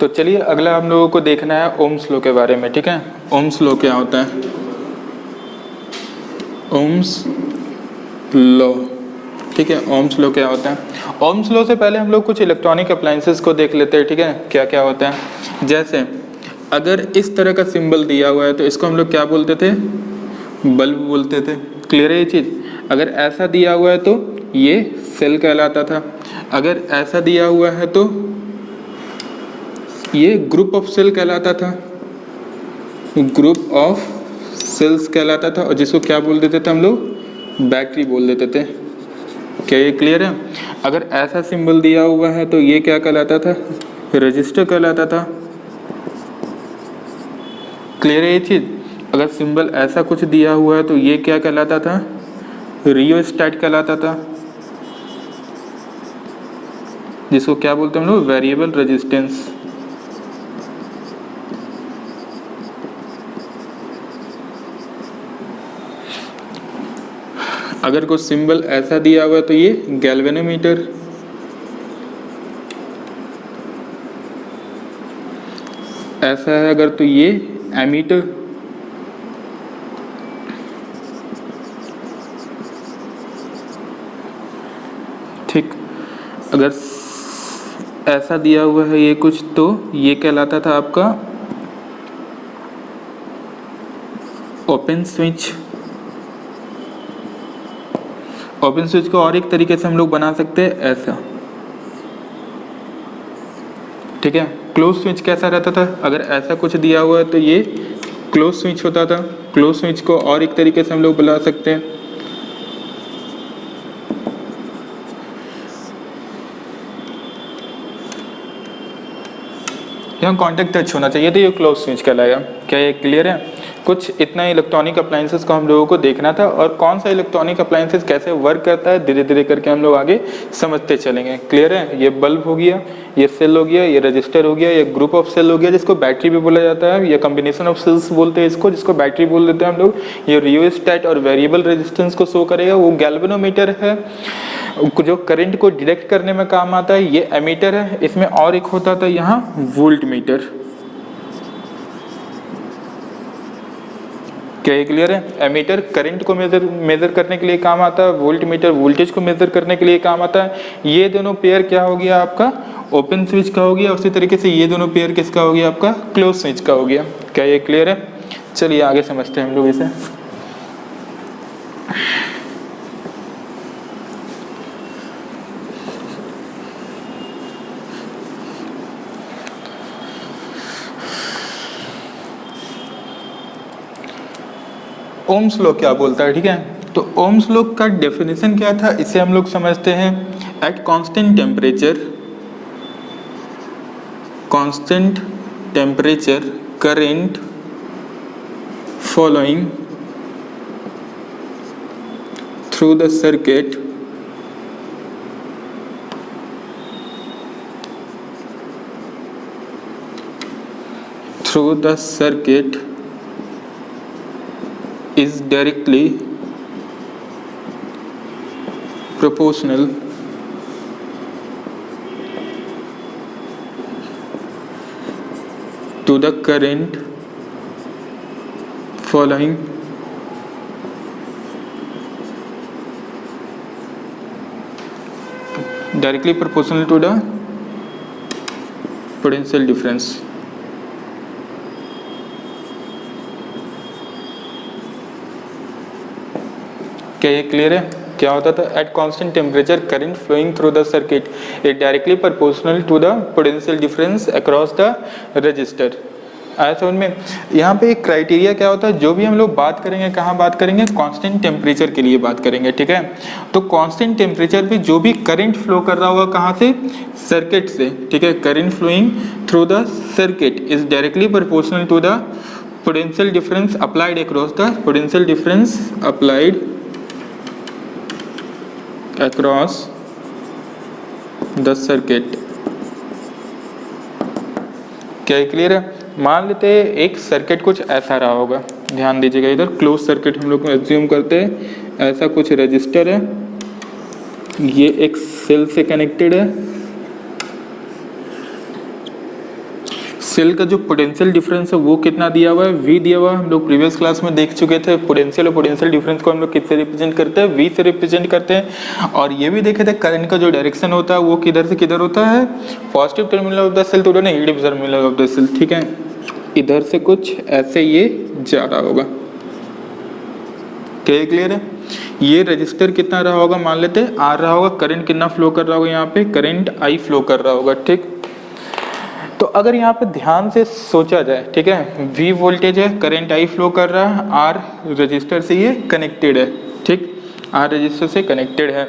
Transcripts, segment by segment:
तो चलिए अगला हम लोगों को देखना है ओम्स लॉ के बारे में, ठीक है। ओम्स लॉ क्या होता है? ओम्स लॉ, ठीक है। ओम्स लॉ क्या होता है? ओम्स लॉ से पहले हम लोग कुछ इलेक्ट्रॉनिक अप्लायंसेस को देख लेते हैं, ठीक है, क्या क्या होता है। जैसे अगर इस तरह का सिंबल दिया हुआ है तो इसको हम लोग क्या बोलते थे? बल्ब बोलते थे। क्लियर है ये चीज़? अगर ऐसा दिया हुआ है तो ये सेल कहलाता था। अगर ऐसा दिया हुआ है तो ये ग्रुप ऑफ सेल कहलाता था, ग्रुप ऑफ सेल्स कहलाता था, और जिसको क्या बोल देते थे हम लोग? बैटरी बोल देते थे। क्या ये क्लियर है? अगर ऐसा सिंबल दिया हुआ है तो ये क्या कहलाता था? रजिस्टर कहलाता था। क्लियर है ये चीज़? अगर सिंबल ऐसा कुछ दिया हुआ है तो ये क्या कहलाता था? रियोस्टैट कहलाता था, जिसको क्या बोलते हैं हम लोग? Variable resistance. अगर कुछ सिंबल ऐसा दिया हुआ है तो ये गैल्वेनोमीटर। ऐसा है अगर तो ये एमीटर। ठीक, अगर ऐसा दिया हुआ है ये कुछ तो ये कहलाता था आपका ओपन स्विच। ओपन स्विच को और एक तरीके से हम लोग बना सकते हैं ऐसा, ठीक है। क्लोज स्विच कैसा रहता था? अगर ऐसा कुछ दिया हुआ है तो ये क्लोज स्विच होता था। क्लोज स्विच को और एक तरीके से हम लोग बुला सकते हैं, यहाँ कॉन्टेक्ट टच होना चाहिए तो ये क्लोज स्विच कहलाएगा। क्या ये क्लियर है? कुछ इतना इलेक्ट्रॉनिक अप्लायंसेस को हम लोगों को देखना था, और कौन सा इलेक्ट्रॉनिक अप्लायंसेस कैसे वर्क करता है धीरे धीरे करके हम लोग आगे समझते चलेंगे। क्लियर है? ये बल्ब हो गया, ये सेल हो गया, ये रजिस्टर हो गया, ये ग्रुप ऑफ सेल हो गया जिसको बैटरी भी बोला जाता है, ये कॉम्बिनेशन ऑफ सेल्स बोलते हैं इसको, जिसको बैटरी बोल देते हैं हम लोग। ये रियोस्टैट और वेरिएबल रेजिस्टेंस को शो करेगा, वो गैल्वेनोमीटर है जो करंट को डिटेक्ट करने में काम आता है। ये एमीटर है, इसमें और एक होता था यहाँ वोल्ट मीटर। क्या ये क्लियर है? एमीटर करंट को मेजर करने के लिए काम आता है, वोल्ट मीटर वोल्टेज को मेजर करने के लिए काम आता है। ये दोनों पेयर क्या हो गया आपका? ओपन स्विच का हो गया। उसी तरीके से ये दोनों पेयर किसका हो गया? आपका क्लोज स्विच का हो गया। क्या ये क्लियर है? चलिए आगे समझते हैं हम लोग इसे। ओम्स लॉ क्या बोलता है, ठीक है। तो ओम्स लॉ का डेफिनेशन क्या था इसे हम लोग समझते हैं। Eight constant temperature current flowing through the circuit is directly proportional to the current following directly proportional to the potential difference. क्या ये क्लियर है? क्या होता था? At constant temperature current flowing through the circuit is directly proportional to the potential difference across the resistor. आया समझ में? यहाँ पे एक क्राइटेरिया क्या होता है, जो भी हम लोग बात करेंगे कहाँ बात करेंगे? कांस्टेंट टेम्परेचर के लिए बात करेंगे, ठीक है। तो कांस्टेंट टेम्परेचर पे जो भी करंट फ्लो कर रहा होगा कहाँ से? सर्किट से, ठीक है। Current flowing through the circuit is directly proportional to the potential difference applied across the potential difference applied across the circuit। क्या ये क्लियर है? मान लेते हैं एक सर्किट कुछ ऐसा रहा होगा, ध्यान दीजिएगा इधर क्लोज सर्किट हम लोग एज्यूम करते हैं। ऐसा कुछ रजिस्टर है, ये एक सेल से कनेक्टेड है, सेल का जो पोटेंशियल डिफरेंस है वो कितना दिया हुआ है, V दिया हुआ है। हम लोग प्रीवियस क्लास में देख चुके थे पोटेंशियल और पोटेंशियल डिफरेंस को हम लोग किससे रिप्रेजेंट करते हैं, V से रिप्रेजेंट करते हैं। और ये भी देखे थे करंट का जो डायरेक्शन होता है वो किधर से किधर होता है, positive terminal of the cell to negative terminal of the cell. ठीक है, इधर से कुछ ऐसे ये जा रहा होगा। क्लियर है। ये रजिस्टर कितना रहा होगा, मान लेते हैं R रहा होगा, करंट कितना फ्लो कर रहा होगा, यहाँ पे करंट I फ्लो कर रहा होगा। ठीक, तो अगर यहाँ पे ध्यान से सोचा जाए, ठीक है, V वोल्टेज है, करंट I फ्लो कर रहा है, R रजिस्टर से ये कनेक्टेड है। ठीक, R रजिस्टर से कनेक्टेड है।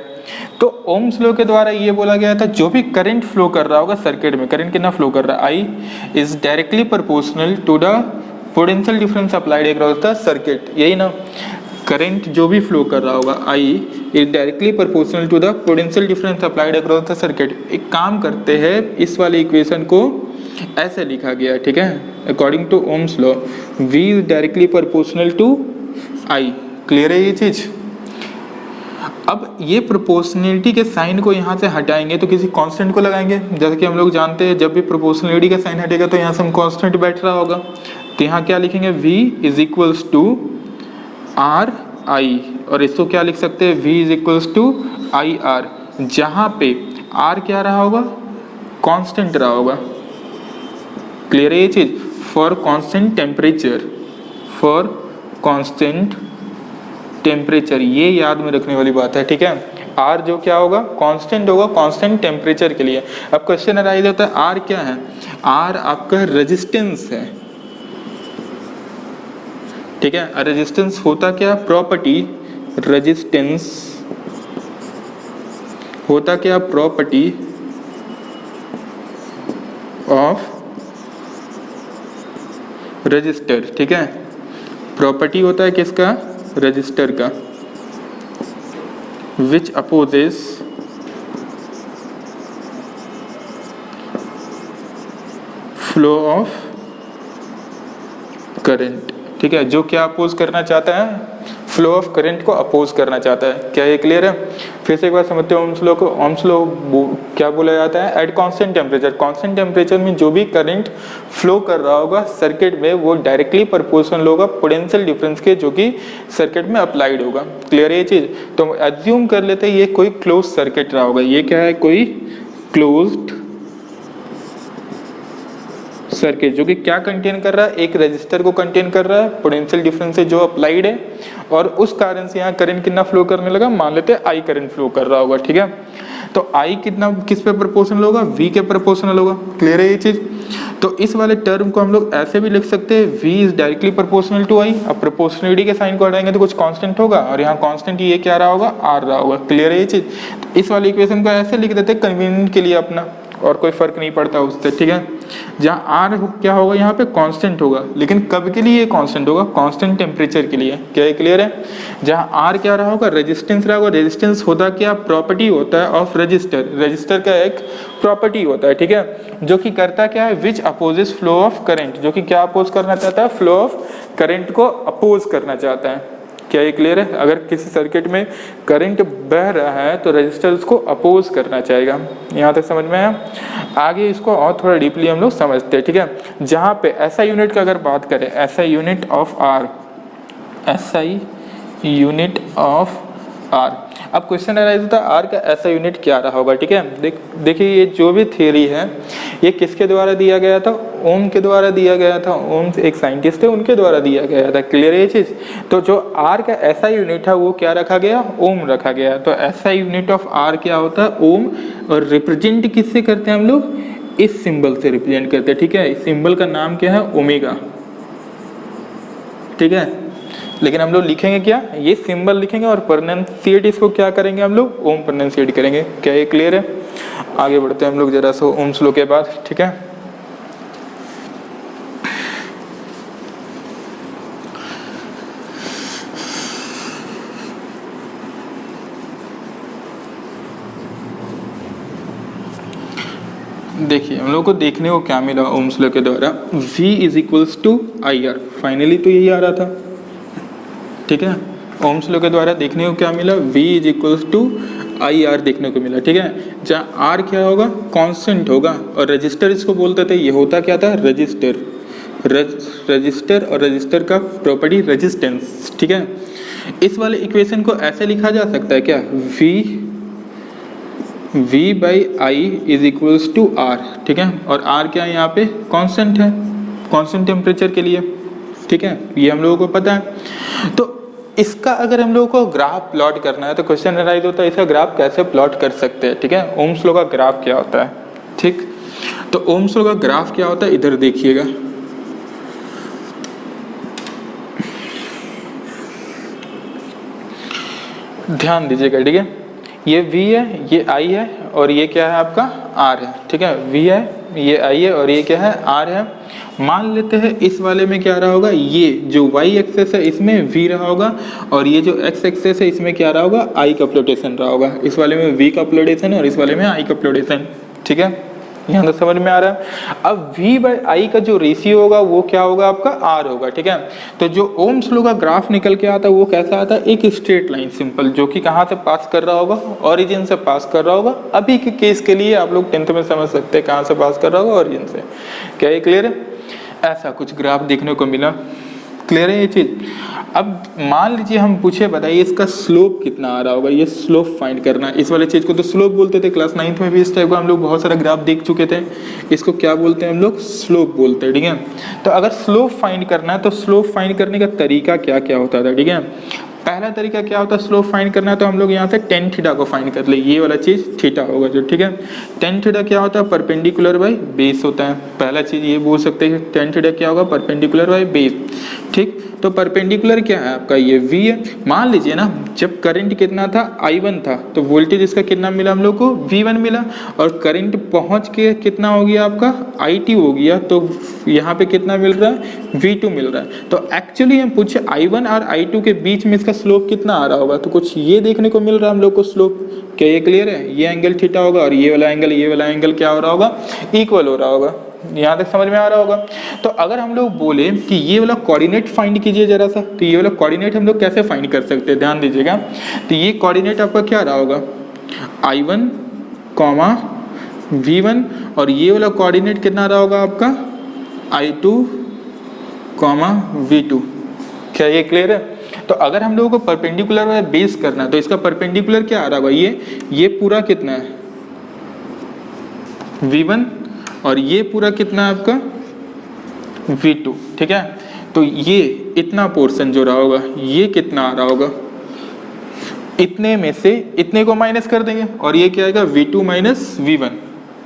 तो ओम्स लॉ के द्वारा ये बोला गया था जो भी करंट फ्लो कर रहा होगा सर्किट में, करंट कितना फ्लो कर रहा है, I is directly proportional to the potential difference applied across the circuit. यही ना, करंट जो भी फ्लो कर रहा होगा I is directly proportional to the potential difference applied across the circuit. एक काम करते हैं, इस वाले इक्वेशन को ऐसे लिखा गया, ठीक है, according to Ohm's law V is directly proportional to I। Clear है ये चीज। अब ये प्रोपोर्शनलिटी के साइन को यहाँ से हटाएंगे तो किसी कांस्टेंट को लगाएंगे। जैसे कि हम लोग जानते हैं जब भी प्रोपोर्शनलिटी का साइन हटेगा तो यहाँ से हम कांस्टेंट बैठ रहा होगा, तो यहाँ क्या लिखेंगे, V is equals to R I, और इसको क्या लिख सकते हैं, V is equals to I R, जहाँ पे R क्या रहा होगा, कांस्टेंट रहा होगा। क्लियर है ये चीज। For constant temperature, for constant temperature, ये याद में रखने वाली बात है। ठीक है, R जो क्या होगा, कांस्टेंट होगा, कांस्टेंट टेम्परेचर के लिए। अब क्वेश्चन अराइज होता है R क्या है, R आपका रेजिस्टेंस है। ठीक है, रेजिस्टेंस होता क्या, प्रॉपर्टी, रेजिस्टेंस होता क्या, प्रॉपर्टी ऑफ रजिस्टर। ठीक है, प्रॉपर्टी होता है किसका, रजिस्टर का, विच अपोजेस फ्लो ऑफ करंट। ठीक है, जो क्या अपोज करना चाहता है, फ्लो ऑफ करंट को अपोज करना चाहता है। क्या ये क्लियर है। फिर से एक बार समझते हैं ओम्स लॉ को। ओम्स लॉ क्या बोला जाता है, eight constant temperature, constant temperature में जो भी करंट फ्लो कर रहा होगा सर्किट में वो डायरेक्टली प्रोपोर्शनल होगा पोटेंशियल डिफरेंस के जो कि सर्किट में अप्लाइड होगा। क्लियर है ये चीज। तो एज्यूम कर लेते हैं ये कोई क्लोज सर्किट रहा होगा, ये क्या है, कोई क्लोज्ड सर्किट जो कि क्या कंटेन कर रहा है, एक रेजिस्टर को कंटेन कर रहा है, पोटेंशियल डिफरेंस से जो अप्लाइड है, और उस कारण से यहाँ करंट कितना फ्लो करने लगा, मान लेते हैं I करंट फ्लो कर रहा होगा। ठीक है, तो I कितना किस पे प्रोपोर्शनल होगा, V के प्रोपोर्शनल होगा। क्लियर है ये चीज। तो इस वाले टर्म को हम लोग ऐसे भी लिख सकते हैं, V is directly proportional to I। अब प्रोपोर्शनलिटी के साइन को हटाएंगे तो कुछ कांस्टेंट होगा, और यहाँ कांस्टेंट ये क्या रहा होगा, R रहा होगा। क्लियर है ये चीज। तो इस वाले इक्वेशन को ऐसे लिख देते हैं कन्वीनियंट के लिए अपना, और कोई फर्क नहीं पड़ता उससे। ठीक है, जहाँ R क्या होगा, यहाँ पे कांस्टेंट होगा, लेकिन कब के लिए ये कांस्टेंट होगा, कांस्टेंट टेम्परेचर के लिए। क्या ये क्लियर है। जहाँ R क्या रहा होगा, रेजिस्टेंस रहा होगा। रेजिस्टेंस होता क्या, प्रॉपर्टी होता है ऑफ रजिस्टर, रजिस्टर का एक प्रॉपर्टी होता है। ठीक है, जो कि करता क्या है, विच अपोजेस फ्लो ऑफ करंट, जो कि क्या अपोज करना चाहता है, फ्लो ऑफ करंट को अपोज करना चाहता है। क्या ये क्लियर है। अगर किसी सर्किट में करंट बह रहा है तो रेजिस्टर उसको अपोज करना चाहेगा। यहाँ तक समझ में है। आगे इसको और थोड़ा डीपली हम लोग समझते हैं। ठीक है, जहाँ पे SI यूनिट का अगर बात करें, SI unit of R, SI unit of R, अब क्वेश्चन अराइज होता है R का SI यूनिट क्या रहा होगा। ठीक है, देखिए ये जो भी थ्योरी है ये किसके द्वारा दिया गया था, ओम के द्वारा दिया गया था। ओम एक साइंटिस्ट थे, उनके द्वारा दिया गया था। क्लियर है ये चीज। तो जो R का SI यूनिट है वो क्या रखा गया, ओम रखा गया। तो SI यूनिट ऑफ R क्या होता है, ओम, और रिप्रेजेंट किससे करते हैं हम लोग, इस सिंबल से रिप्रेजेंट करते हैं। ठीक है, इस सिंबल का नाम क्या है, ओमेगा। ठीक है, लेकिन हम लोग लिखेंगे क्या, ये सिंबल लिखेंगे और प्रोनाउंसिएट इसको क्या करेंगे हम लोग, ओम प्रोनाउंसिएट करेंगे। क्या ये क्लियर है। आगे बढ़ते हैं हम लोग जरा सा ओम्स लॉ के बाद। ठीक है, देखिए हम लोग को देखने को क्या मिला ओम्स लॉ के द्वारा, V is equals to IR। Finally तो यही आ रहा था। ठीक है, ओम्स लॉ के द्वारा देखने को क्या मिला, V is equals to I R देखने को मिला, ठीक है, जहाँ आर क्या होगा, कांस्टेंट होगा, और रजिस्टर इसको बोलते थे, ये होता क्या था, रजिस्टर, रजिस्टर, और रजिस्टर का प्रॉपर्टी रेजिस्टेंस, ठीक है। इस वाले इक्वेशन को ऐसे लिखा जा सकता है क्या, V by I is equals to R, ठीक है, और आर क्या है यहाँ पे, कांस्टेंट है, कांस्टेंट टेम्परेचर के लिए, ठीक है, ये हम लोगों को पता है। तो इसका अगर हम लोगों को ग्राफ प्लॉट करना है तो क्वेश्चन अराइज होता है इसका ग्राफ कैसे प्लॉट कर सकते हैं, ठीक है, ओम्स लॉ का ग्राफ क्या होता है, ठीक। तो ओम्स लॉ का ग्राफ क्या होता है, इधर देखिएगा, ध्यान दीजिएगा, ठीक है, ये V है, ये I है, और ये क्या है आपका R है, ठीक है, V है, ये I है, और ये क्या है, R है। मान लेते हैं इस वाले में क्या रहा होगा, ये जो y एक्सेस है इसमें V रहा होगा, और ये जो x एक्सेस है इसमें क्या रहा होगा, I का फ्लोटेशन रहा होगा, इस वाले में V का फ्लोटेशन और इस वाले में I का फ्लोटेशन, ठीक है, यहाँ तक समझ में आ रहा है। अब V बाई आई का जो रेशियो होगा वो क्या होगा, आपका R होगा, ठीक है। तो जो ओम्स लॉ का ग्राफ निकल के आता है वो कैसा आता है, एक स्ट्रेट लाइन सिंपल, जो कि कहाँ से पास कर रहा होगा, ओरिजिन से पास कर रहा होगा। अभी के केस के लिए आप लोग 10th में समझ सकते हैं कहाँ से पास कर रहा होगा, ओरिजिन से। क्या ये क्लियर है, ऐसा कुछ ग्राफ देखने को मिला, क्लियर है ये चीज़। अब मान लीजिए हम पूछे, बताइए इसका स्लोप कितना आ रहा होगा, ये स्लोप फाइंड करना है। इस वाले चीज़ को तो स्लोप बोलते थे, क्लास 9th में भी इस टाइप का हम लोग बहुत सारा ग्राफ देख चुके थे। इसको क्या बोलते हैं हम लोग, स्लोप बोलते हैं, ठीक है। तो अगर स्लोप फाइंड करना है तो स्लोप फाइंड करने का तरीका क्या क्या होता था, ठीक है। पहला तरीका क्या होता है स्लोप फाइंड करना है, तो हम लोग यहाँ से टेन थीटा को फाइंड कर ले, ये वाला चीज़ थीटा होगा जो, ठीक है। टेन थीटा क्या होता है, परपेंडिकुलर बाई बेस होता है। पहला चीज़ ये बोल सकते हैं टेन थीटा क्या होगा, परपेंडिकुलर बाई बेस, ठीक। तो परपेंडिकुलर क्या है आपका, ये V है। मान लीजिए ना जब करंट कितना था, I1 था, तो वोल्टेज इसका कितना मिला हम लोग को, V1 मिला, और करंट पहुंच के कितना हो गया आपका, I2 हो गया, तो यहाँ पे कितना मिल रहा है, V2 मिल रहा है। तो एक्चुअली हम पूछे I1 और I2 के बीच में इसका स्लोप कितना आ रहा होगा, तो कुछ ये देखने को मिल रहा है हम लोग को स्लोप। क्या ये क्लियर है, ये एंगल थीटा होगा, और ये वाला एंगल क्या हो रहा होगा, इक्वल हो रहा होगा। यहाँ तक समझ में आ रहा होगा। तो अगर हम लोग बोले कि ये वाला कोऑर्डिनेट फाइंड कीजिए जरा सा, तो ये वाला कोऑर्डिनेट हम लोग कैसे फाइंड कर सकते हैं, ध्यान दीजिएगा। तो ये कोऑर्डिनेट आपका क्या रहा होगा, I1, V1, और ये वाला कोऑर्डिनेट कितना रहा होगा आपका, I2, V2। क्या ये क्लियर है। तो अगर हम लोगों को परपेंडिकुलर बेस करना है तो इसका परपेंडिकुलर क्या आ रहा होगा, ये पूरा कितना है, V1, और ये पूरा कितना है आपका, V2, ठीक है। तो ये इतना पोर्शन जो रहा होगा, ये कितना आ रहा होगा, इतने में से इतने को माइनस कर देंगे, और ये क्या आएगा, V2 माइनस V1,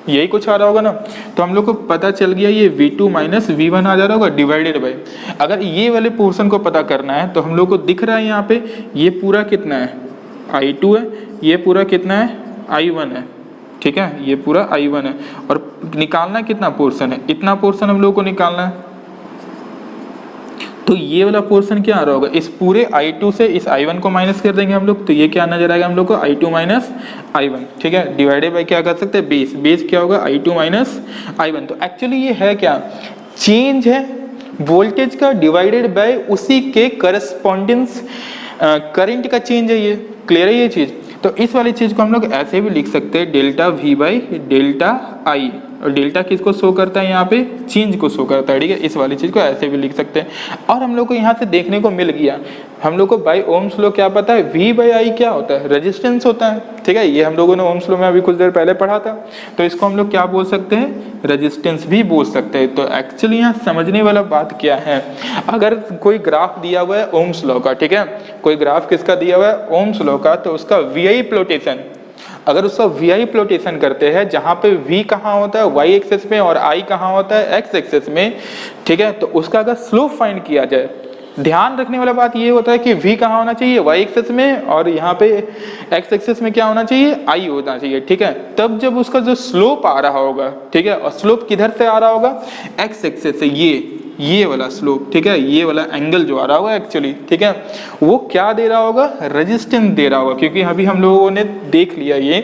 यही कुछ आ रहा होगा ना। तो हम लोग को पता चल गया ये V2 माइनस V1 आ जा रहा होगा, डिवाइडेड बाई, अगर ये वाले पोर्शन को पता करना है तो हम लोग को दिख रहा है यहाँ पे, ये पूरा कितना है, I2 है, ये पूरा कितना है, I1 है, ठीक है, ये पूरा I1 है, और निकालना कितना पोर्शन है, इतना पोर्शन हम लोग को निकालना है। तो ये वाला पोर्शन क्या आ रहा होगा, इस पूरे I2 से इस I1 को माइनस कर देंगे हम लोग, तो ये क्या नजर आएगा हम लोग को, I2 माइनस I1, ठीक है, डिवाइडेड बाई क्या कर सकते हैं, बेस क्या होगा, I2 माइनस I1। तो एक्चुअली ये है क्या, चेंज है वोल्टेज का डिवाइडेड बाय उसी के करस्पॉन्डेंस करंट का चेंज है, ये क्लियर है ये चीज़। तो इस वाली चीज़ को हम लोग ऐसे भी लिख सकते हैं, delta V by delta I, और डेल्टा किसको शो करता है, यहाँ पे चेंज को शो करता है, ठीक है। इस वाली चीज़ को ऐसे भी लिख सकते हैं। और हम लोग को यहाँ से देखने को मिल गया, हम लोग को बाई ओम्स लॉ क्या पता है, V बाई आई क्या होता है, रेजिस्टेंस होता है, ठीक है। ये हम लोगों ने ओम्स लॉ में अभी कुछ देर पहले पढ़ा था। तो इसको हम लोग क्या बोल सकते हैं, रेजिस्टेंस भी बोल सकते हैं। तो एक्चुअली यहाँ समझने वाला बात क्या है, अगर कोई ग्राफ दिया हुआ है ओम्स लॉ का, ठीक है, कोई ग्राफ किसका दिया हुआ है, ओम्स लॉ का, तो उसका VI प्लोटेशन, अगर उसका VI प्लोटेशन करते हैं जहाँ पे V कहाँ होता है, Y एक्सेस में, और I कहाँ होता है, X एक्सेस में, ठीक है। तो उसका अगर स्लोप फाइंड किया जाए, ध्यान रखने वाला बात ये होता है कि V कहाँ होना चाहिए, Y एक्सेस में, और यहाँ पे X एक्सेस में क्या होना चाहिए, I होना चाहिए, ठीक है। तब जब उसका जो स्लोप आ रहा होगा, ठीक है, और स्लोप किधर से आ रहा होगा, X एक्सेस से, ये वाला स्लोप, ठीक है, ये वाला एंगल जो आ रहा होगा एक्चुअली, ठीक है, वो क्या दे रहा होगा, रेजिस्टेंस दे रहा होगा। क्योंकि अभी हम लोगों ने देख लिया ये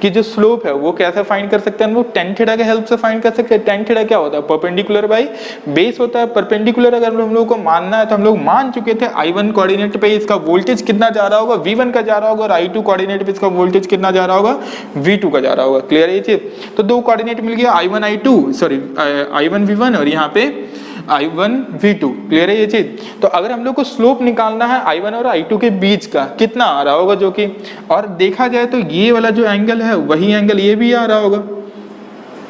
कि जो स्लोप है वो कैसे फाइंड कर सकते हैं हम लोग, टेन थीटा के हेल्प से फाइंड कर सकते हैं। टेन थीटा क्या होता है, परपेंडिकुलर बाई बेस होता है। परपेंडिकुलर अगर हम लोगों को मानना है तो हम लोग मान चुके थे I1 कोऑर्डिनेट पे इसका वोल्टेज कितना जा रहा होगा, V1 का जा रहा होगा, और I2 कोऑर्डिनेट पे इसका वोल्टेज कितना जा रहा होगा, V2 का जा रहा होगा। क्लियर है ये चीज? तो दो कोऑर्डिनेट मिल गया, I1 V1 और यहाँ पे I1 V2। क्लियर है ये चीज? तो अगर हम लोग को स्लोप निकालना है I1 और I2 के बीच का कितना आ रहा होगा, जो कि और देखा जाए तो ये वाला जो एंगल है वही एंगल ये भी आ रहा होगा।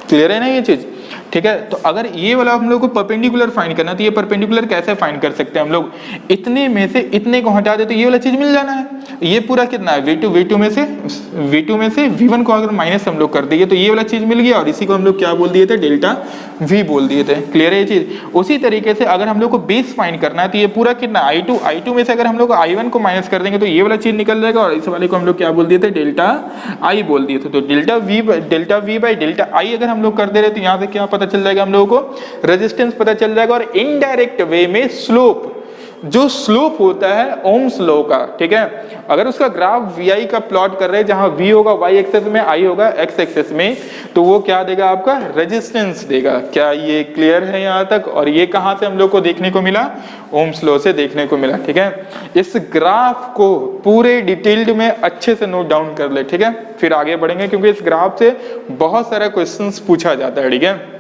क्लियर है ना ये चीज? ठीक है, तो अगर ये वाला हम लोग को परपेंडिकुलर फाइंड करना है तो ये परपेंडिकुलर कैसे फाइंड कर सकते हैं हम लोग, इतने में से इतने को हटा दे तो ये वाला चीज मिल जाना है। ये पूरा कितना है, V2 में से V1 को अगर माइनस हम लोग कर दिए तो ये वाला चीज मिल गया, और इसी को हम लोग क्या बोल दिए थे, डेल्टा V बोल दिए थे। क्लियर है ये चीज? उसी तरीके से अगर हम लोग को बेस फाइंड करना है तो ये पूरा कितना I2 में से अगर हम लोग I1 को माइनस कर देंगे तो ये वाला चीज निकल जाएगा, और इस वाले को हम लोग क्या बोल दिए थे, डेल्टा I बोल दिए थे। तो delta V by delta I अगर हम लोग कर दे रहे तो यहाँ से क्या पता चल जाएगा हम लोगों को, रेजिस्टेंस पता चल जाएगा। और इनडायरेक्ट वे में स्लोप, जो स्लोप होता है ओम्स लॉ का, ठीक है, अगर उसका ग्राफ VI का प्लॉट कर रहे हैं जहां V होगा Y एक्सेस में, I होगा X एक्सेस में, तो वो क्या देगा, आपका रेजिस्टेंस देगा। क्या ये क्लियर है यहाँ तक? और ये कहां से हम लोग को देखने को मिला, ओम्स लॉ से देखने को मिला। ठीक है, इस ग्राफ को पूरे डिटेल्ड में अच्छे से नोट डाउन कर ले, ठीक है, फिर आगे बढ़ेंगे, क्योंकि इस ग्राफ से बहुत सारा क्वेश्चन पूछा जाता है। ठीक है,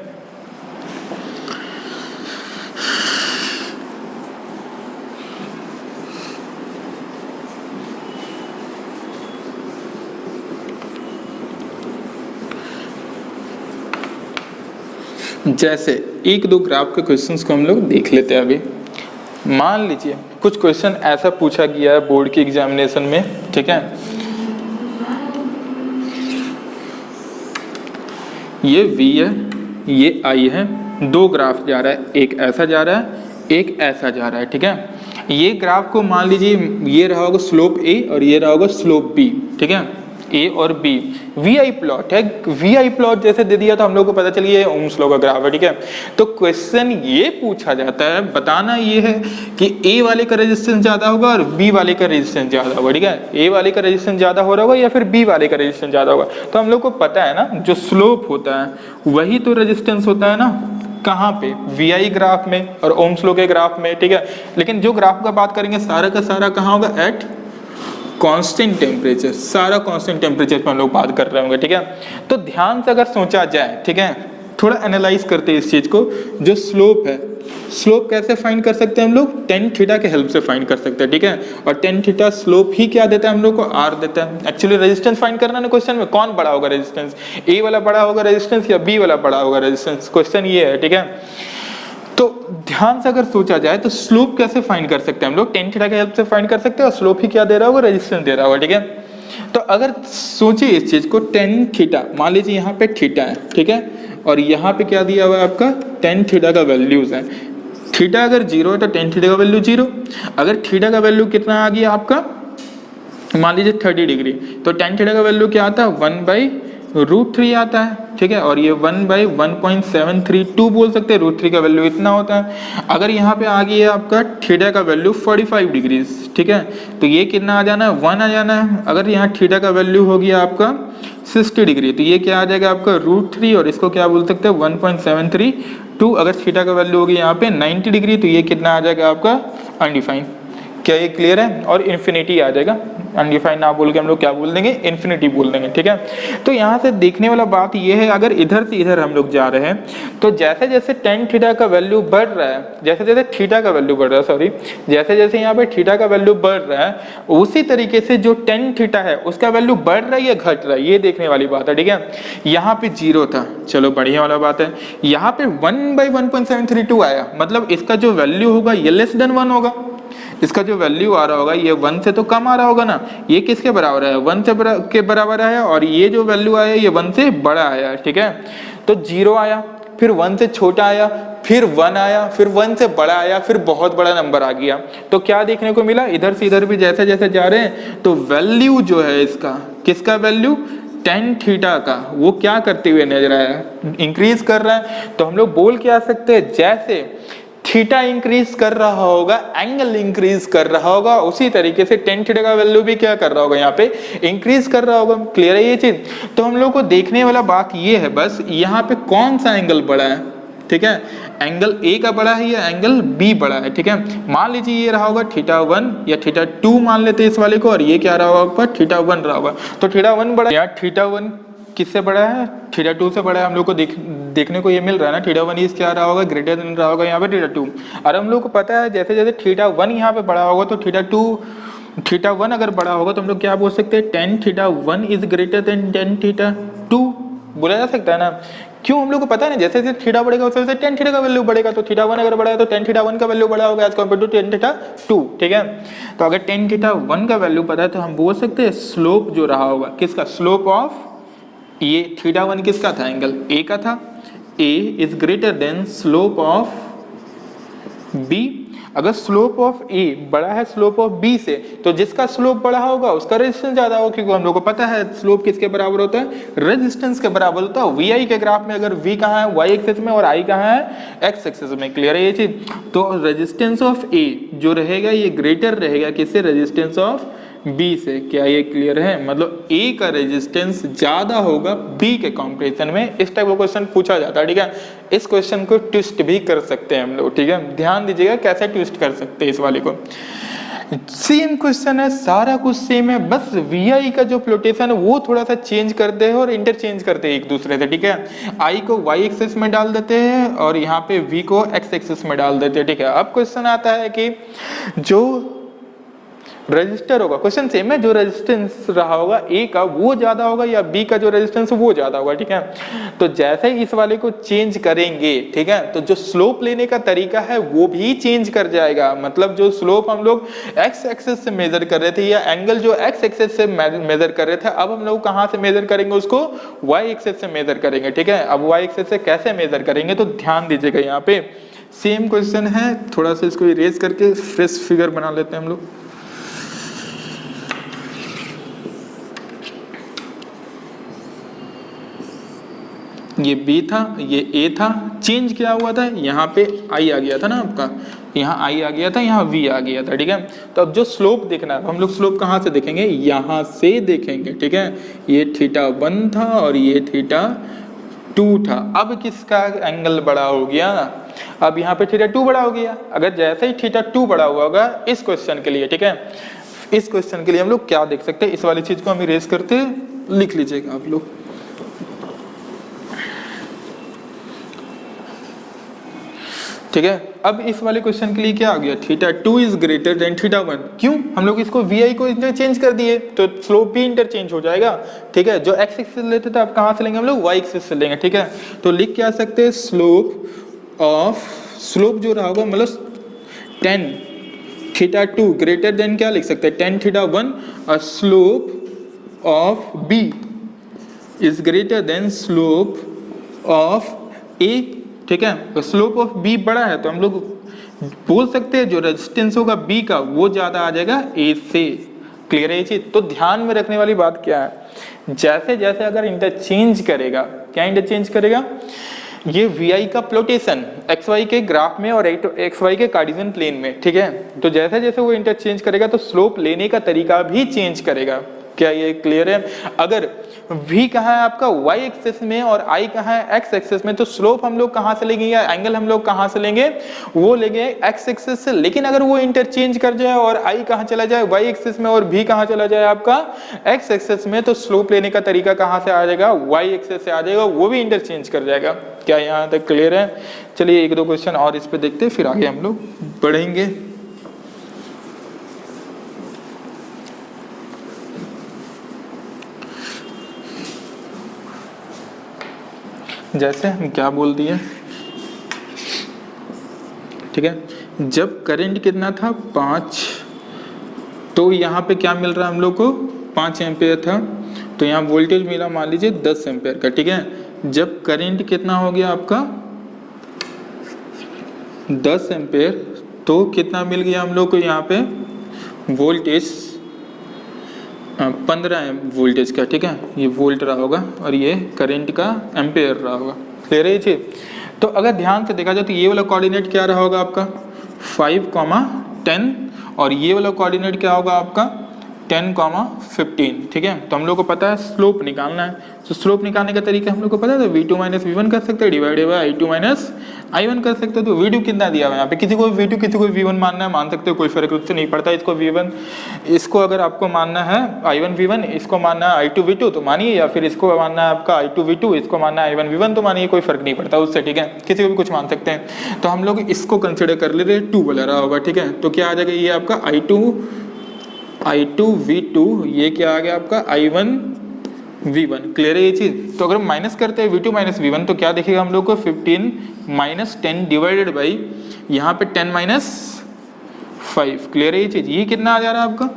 जैसे एक दो ग्राफ के क्वेश्चंस को हम लोग देख लेते हैं। अभी मान लीजिए कुछ क्वेश्चन ऐसा पूछा गया है बोर्ड की एग्जामिनेशन में, ठीक है, ये V है, ये I है, दो ग्राफ जा रहा है, एक ऐसा जा रहा है, एक ऐसा जा रहा है। ठीक है, ये ग्राफ को मान लीजिए ये रहा होगा स्लोप A और ये रहा होगा स्लोप B। ठीक है, A और B VI प्लॉट है। VI प्लॉट जैसे दे दिया तो हम लोग को पता चल गया ये ओम्स लॉ का ग्राफ है। ठीक है, तो क्वेश्चन ये पूछा जाता है, बताना ये है कि A वाले का रेजिस्टेंस ज्यादा होगा और B वाले का रेजिस्टेंस ज्यादा होगा। ठीक है, A वाले का रेजिस्टेंस ज्यादा हो रहा होगा या फिर B वाले का रेजिस्टेंस ज्यादा होगा। तो हम लोग को पता है ना, जो स्लोप होता है वही तो रेजिस्टेंस होता है ना, कहाँ पे, VI ग्राफ में और ओम्स लॉ के ग्राफ में। ठीक है, लेकिन जो ग्राफ का बात करेंगे सारा का सारा कहाँ होगा, एट कांस्टेंट टेम्परेचर, सारा कांस्टेंट टेम्परेचर पर हम लोग बात कर रहे होंगे। ठीक है, तो ध्यान से अगर सोचा जाए, ठीक है, थोड़ा एनालाइज करते हैं इस चीज को। जो स्लोप है, स्लोप कैसे फाइंड कर सकते हैं हम लोग, टेन थीटा के हेल्प से फाइंड कर सकते हैं। ठीक है, और टेन थीटा स्लोप ही क्या देता है हम लोग को, R देता है। एक्चुअली रेजिस्टेंस फाइंड करना ना क्वेश्चन में, कौन बड़ा होगा रेजिस्टेंस, A वाला बड़ा होगा रेजिस्टेंस या B वाला बड़ा होगा रेजिस्टेंस, क्वेश्चन ये है। ठीक है, तो ध्यान से अगर सोचा जाए तो स्लोप कैसे फाइंड कर सकते हैं हम लोग, टेन थीटा की हेल्प से फाइंड कर सकते हैं, और स्लोप ही क्या दे रहा होगा, रेजिस्टेंस दे रहा होगा। ठीक है, तो अगर सोचिए इस चीज को, टेन थीटा मान लीजिए यहाँ पे थीटा है, ठीक है, और यहाँ पे क्या दिया हुआ है आपका, टेन थीटा का वैल्यूज है। थीटा अगर 0 है तो टेन थीटा का वैल्यू 0। अगर थीटा का वैल्यू कितना आ गया आपका, मान लीजिए 30 डिग्री, तो टेन थीटा का वैल्यू क्या आता है, 1/√3 आता है। ठीक है, और ये 1/1.732 बोल सकते हैं, √3 का वैल्यू इतना होता है। अगर यहाँ पे आ गया आपका थीटा का वैल्यू 45 डिग्री, ठीक है, तो ये कितना आ जाना है, 1 आ जाना है। अगर यहाँ थीटा का वैल्यू हो गया आपका 60 डिग्री, तो ये क्या आ जाएगा आपका √3, और इसको क्या बोल सकते हैं, 1.732। अगर थीटा का वैल्यू होगी यहाँ पे 90 डिग्री, तो ये कितना आ जाएगा आपका, अनडिफाइंड। क्या ये क्लियर है? और इन्फिनिटी आ जाएगा, अनडिफाइंड ना बोल के हम लोग क्या बोल देंगे, इन्फिनिटी बोल देंगे। ठीक है, तो यहाँ से देखने वाला बात ये है, अगर इधर से इधर हम लोग जा रहे हैं तो जैसे जैसे टेन थीटा का वैल्यू बढ़ रहा है, जैसे जैसे थीटा का वैल्यू बढ़ रहा है, सॉरी, जैसे जैसे यहाँ पे थीटा का वैल्यू बढ़ रहा है, उसी तरीके से जो टेन थीटा है उसका वैल्यू बढ़ रहा है या घट रहा है, ये देखने वाली बात है। ठीक है, यहाँ पे 0 था, चलो बढ़िया वाला बात है। यहाँ पे 1/1.732 आया, मतलब इसका जो वैल्यू होगा ये लेस देन 1 होगा। इसका जो वैल्यू आ रहा होगा ये 1 से तो कम आ रहा होगा ना, ये किसके बराबर है, 1 से के बराबर आया, और ये जो वैल्यू आया ये 1 से बड़ा आया। ठीक है, तो 0 आया, फिर 1 से छोटा आया, फिर 1 आया, फिर 1 से बड़ा आया, फिर बहुत बड़ा नंबर आ गया। तो क्या देखने को मिला, इधर से इधर भी जैसे जैसे जा रहे हैं तो वैल्यू जो है इसका, किसका वैल्यू, टेन थीटा का, वो क्या करते हुए नजर आया, इंक्रीज कर रहा है। तो हम लोग बोल क्या सकते हैं, जैसे थीटा इंक्रीज कर रहा होगा, एंगल इंक्रीज कर रहा होगा, उसी तरीके से टेन थीटा का वैल्यू भी क्या कर रहा होगा, यहाँ पे इंक्रीज कर रहा होगा। क्लियर है ये चीज? तो हम लोग को देखने वाला बात ये है बस यहाँ पे कौन सा एंगल बड़ा है, ठीक है, एंगल ए का बड़ा है या एंगल बी बड़ा है, ठीक है। मान लीजिए ये रहा होगा थीटा 1 या थीटा 2 मान लेते हैं इस वाले को, और ये क्या रहा होगा पर थीटा 1 रहा होगा, तो थीटा 1 बड़ा या थीटा 1 किससे बड़ा है, थीटा 2 से बड़ा है। हम लोग को देखने को ये मिल रहा है ना, थीटा 1 इस क्या रहा होगा, ग्रेटर देन रहा होगा यहाँ पे थीटा 2। और हम लोग को पता है जैसे जैसे थीटा 1 यहाँ पे बड़ा होगा तो थीटा 1 अगर बड़ा होगा तो हम लोग क्या बोल सकते हैं, tan theta 1 is greater then ten theta 2 बोला जा सकता है ना। क्यों? हम लोग को पता है ना जैसे जैसे थीटा बढ़ेगा वैसे वैसे टेन थीटा का वैल्यू बढ़ेगा, तो थीटा 1 अगर बढ़ा है तो टेन थीटा 1 का वैल्यू बढ़ा होगा as compare to tan theta 2, ठीक है। तो अगर टेन थीटा 1 का वैल्यू पता है तो हम बोल सकते हैं स्लोप जो रहा होगा किसका, स्लोप ऑफ ये थीटा 1 किसका था, एंगल ए का था, A is greater than slope of B. अगर स्लोप ऑफ ए बड़ा है स्लोप ऑफ बी से, तो जिसका स्लोप बड़ा होगा उसका रेजिस्टेंस ज्यादा होगा, क्योंकि हम लोग को पता है स्लोप किसके बराबर होता है, रेजिस्टेंस के बराबर होता है। वी आई के ग्राफ में अगर वी कहाँ है, वाई एक्सिस में, और आई कहाँ है, एक्स एक्सिस में। क्लियर है ये चीज? तो रेजिस्टेंस ऑफ ए जो रहेगा ये ग्रेटर रहेगा किससे, रेजिस्टेंस ऑफ बी से। क्या ये क्लियर है? मतलब ए का रेजिस्टेंस ज्यादा होगा बी के कंपैरिजन में। इस टाइप का क्वेश्चन पूछा जाता है, ठीक है। इस क्वेश्चन को ट्विस्ट भी कर सकते हैं हम लोग, ठीक है। ध्यान दीजिएगा कैसे ट्विस्ट कर सकते हैं इस वाले को। सेम क्वेश्चन है, सारा कुछ सेम है, बस वी आई का जो फ्लोटेशन है वो थोड़ा सा चेंज करते हैं और इंटरचेंज करते हैं एक दूसरे से, ठीक है। आई को वाई एक्सिस में डाल देते हैं और यहाँ पे वी को एक्स एक्सिस में डाल देते हैं, ठीक है। अब क्वेश्चन आता है कि जो रजिस्टर होगा, क्वेश्चन सेम है, जो रेजिस्टेंस रहा होगा ए का वो ज्यादा होगा या बी का जो रेजिस्टेंस वो ज्यादा होगा, ठीक है। तो जैसे ही इस वाले को चेंज करेंगे, ठीक है, तो जो स्लोप लेने का तरीका है वो भी चेंज कर जाएगा। मतलब जो स्लोप हम लोग एक्स एक्सिस से मेजर कर रहे थे या एंगल जो एक्स एक्सिस से मेजर कर रहे थे, अब हम लोग कहां से मेजर करेंगे उसको, वाई एक्सिस से मेजर करेंगे, ठीक है। अब वाई एक्सिस से कैसे मेजर करेंगे तो ध्यान दीजिएगा, यहाँ पे सेम क्वेश्चन है, थोड़ा सा इसको इरेज करके फ्रेश फिगर बना लेते हैं हम लोग। ये B था, ये A था, चेंज क्या हुआ था, यहाँ पे I आ गया था ना आपका, यहाँ I आ गया था, यहाँ V आ गया था, ठीक है। तो अब जो स्लोप देखना है, हम लोग स्लोप कहाँ से देखेंगे, यहाँ से देखेंगे, ठीक है। ये थीटा 1 था और ये थीटा 2 था। अब किसका एंगल बड़ा हो गया, अब यहाँ पे थीटा 2 बड़ा हो गया। अगर जैसे ही थीटा 2 बड़ा हुआ होगा इस क्वेश्चन के लिए, ठीक है, इस क्वेश्चन के लिए हम लोग क्या देख सकते हैं, इस वाली चीज को हम इरेज करते लिख लीजिएगा आप लोग। ठीक है, अब इस वाले क्वेश्चन के लिए क्या आ गया, theta 2 is greater then theta 1। क्यों? हम लोग इसको वी आई को इंटरचेंज कर दिए तो स्लोप भी इंटरचेंज हो जाएगा, ठीक है। जो एक्स एक्सिस लेते थे अब कहाँ से लेंगे हम लोग, वाई एक्सिस से लेंगे, ठीक है। तो लिख क्या सकते हैं, स्लोप जो रहा होगा मतलब 10 थीटा 2 ग्रेटर देन क्या लिख सकते हैं, 10 थीटा 1, और slope of B is greater than slope of A, ठीक है। तो स्लोप ऑफ बी बड़ा है तो हम लोग बोल सकते हैं जो रेजिस्टेंस होगा बी का वो ज्यादा आ जाएगा ए से। क्लियर है ये चीज? तो ध्यान में रखने वाली बात क्या है, जैसे जैसे अगर इंटरचेंज करेगा, क्या इंटरचेंज करेगा, ये वी आई का फ्लोटेशन एक्स वाई के ग्राफ में और एक्स वाई के कार्टेशियन प्लेन में, ठीक है। तो जैसे जैसे वो इंटरचेंज करेगा तो स्लोप लेने का तरीका भी चेंज करेगा। क्या ये क्लियर है? अगर v कहाँ है आपका y एक्सिस में और i कहाँ है x एक्सिस में, तो स्लोप हम लोग कहाँ से लेंगे या एंगल हम लोग कहाँ से लेंगे, वो लेंगे x एक्सिस से। लेकिन अगर वो इंटरचेंज कर जाए और i कहाँ चला जाए, y एक्सिस में, और v कहाँ चला जाए आपका x एक्सिस में, तो स्लोप लेने का तरीका कहाँ से आ जाएगा, y एक्सिस से आ जाएगा, वो भी इंटरचेंज कर जाएगा। क्या यहाँ तक क्लियर है? चलिए एक दो क्वेश्चन और इस पे देखते फिर आगे हम लोग बढ़ेंगे। जैसे हम क्या बोल दिए, ठीक है, जब करंट कितना था 5, तो यहाँ पे क्या मिल रहा है हम लोग को, 5 एम्पेयर था, तो यहाँ वोल्टेज मिला मान लीजिए 10 एम्पेयर का, ठीक है। जब करंट कितना हो गया आपका 10 एम्पेयर, तो कितना मिल गया हम लोग को यहाँ पे वोल्टेज 15 वोल्टेज का, ठीक है। ये वोल्ट रहा होगा और ये करंट का एम्पेयर रहा होगा। क्लियर है ये चीज? तो अगर ध्यान से देखा जाए तो ये वाला कोऑर्डिनेट क्या रहा होगा आपका 5,10 और ये वाला कोऑर्डिनेट क्या होगा आपका 10,15, ठीक है। तो हम लोग को पता है स्लोप निकालना है, तो स्लोप निकालने का तरीका हम लोग को पता है, तो v2 माइनस v1 कर सकते हैं divided by i2 minus i1 कर सकते हो। तो v2 कितना दिया हुआ है यहाँ पे, किसी को v2 किसी को v1 मानना है मान सकते हो, कोई फर्क उससे नहीं पड़ता। इसको v1 इसको अगर आपको मानना है i1 v1, इसको मानना है i2 v2 तो मानिए, या फिर इसको मानना है आपका i2 v2, इसको मानना है i1 v1 तो मानिए, कोई फर्क नहीं पड़ता उससे, ठीक है। किसी को भी कुछ मान सकते हैं। तो हम लोग इसको कंसिडर कर ले रहे 2 वाला रहा होगा, ठीक है। तो क्या आ जाएगा ये आपका i2 v2, ये क्या आ गया आपका i1 v1। क्लियर है ये चीज। तो अगर हम माइनस करते हैं v2 माइनस v1 तो क्या दिखेगा हम लोग को 15 माइनस 10 डिवाइडेड बाई यहाँ पे 10 माइनस 5। क्लियर है ये चीज। ये कितना आ जा रहा है आपका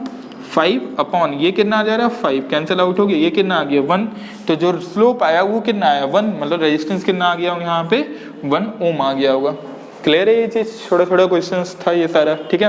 5 अपॉन ये कितना आ जा रहा है 5, कैंसिल आउट हो गया, ये कितना आ गया 1। तो जो स्लोप आया वो कितना आया 1, मतलब रेजिस्टेंस कितना आ गया यहाँ पे 1 ओम आ गया होगा। क्लियर है ये चीज। छोटा छोटा क्वेश्चन था ये सारा, ठीक है।